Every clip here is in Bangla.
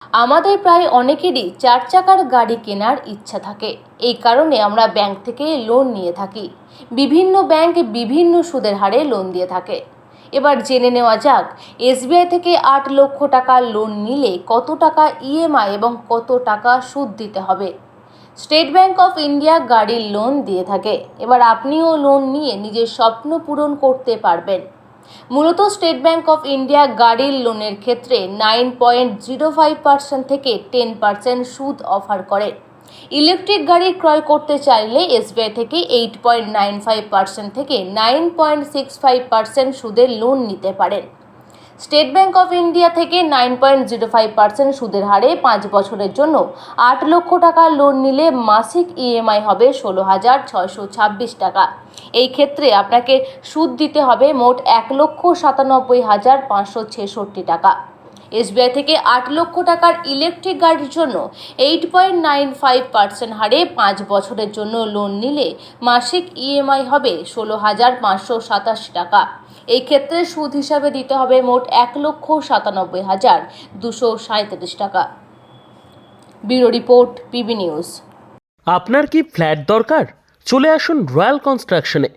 আমাদের প্রায় অনেকেরই চার চাকার গাড়ি কেনার ইচ্ছা থাকে। এই কারণে আমরা ব্যাংক থেকে লোন নিয়ে থাকি। বিভিন্ন ব্যাংক বিভিন্ন সুদের হারে লোন দিয়ে থাকে। এবার জেনে নেওয়া যাক এসবিআই থেকে ৮ লক্ষ টাকা লোন নিলে কত টাকা ইএমআই এবং কত টাকা সুদ দিতে হবে। স্টেট ব্যাংক অফ ইন্ডিয়া গাড়ির লোন দিয়ে থাকে। এবার আপনিও লোন নিয়ে নিজের স্বপ্ন পূরণ করতে পারবেন। মূলত স্টেট ব্যাংক অফ ইন্ডিয়া গাড়ির লোনের ক্ষেত্রে 9.05% থেকে 10% সুদ অফার করে। ইলেকট্রিক গাড়ি ক্রয় করতে চাইলে এসবিআই থেকে 8.95% থেকে 9.65% সুদে লোন নিতে পারেন। স্টেট ব্যাংক অফ ইন্ডিয়া থেকে 9.05% সুদের হারে 5 বছরের জন্য 8 লক্ষ টাকা লোন নিলে মাসিক ইএমআই হবে 16,626 টাকা। এই ক্ষেত্রে আপনাকে সুদ দিতে হবে মোট 1,97,566 টাকা। এসবিআই থেকে 8 লক্ষ টাকার ইলেকট্রিক গাড়ির জন্য 8.95% হারে 5 বছরের জন্য লোন নিলে মাসিক ইএমআই হবে 16,587 টাকা। এই ক্ষেত্রে সুদ হিসাবে দিতে হবে মোট 1,97,237 টাকা। Bureau report, PB news. আপনার কি ফ্ল্যাট দরকার? চলে আসুন রয়্যাল কনস্ট্রাকশনে।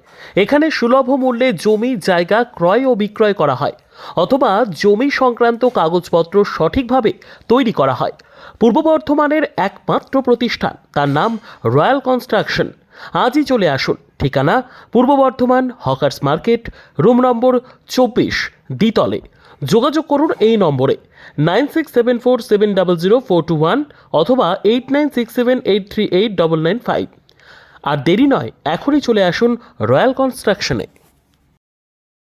এখানে সুলভ মূল্যে জমি জায়গা ক্রয় ও বিক্রয় করা হয়, অথবা জমি সংক্রান্ত কাগজপত্র সঠিকভাবে তৈরি করা হয়। পূর্ব বর্ধমানের একমাত্র প্রতিষ্ঠান, তার নাম রয়্যাল কনস্ট্রাকশন। আজই চলে আসুন। ঠিকানা পূর্ব Bardhaman hawkers market, room number 24, দ্বিতলে। যোগাযোগ করুন এই নম্বরে 9674700421 অথবা 8967838995। আর দেরি নয়, এখনই চলে আসুন রয়্যাল কনস্ট্রাকশনে।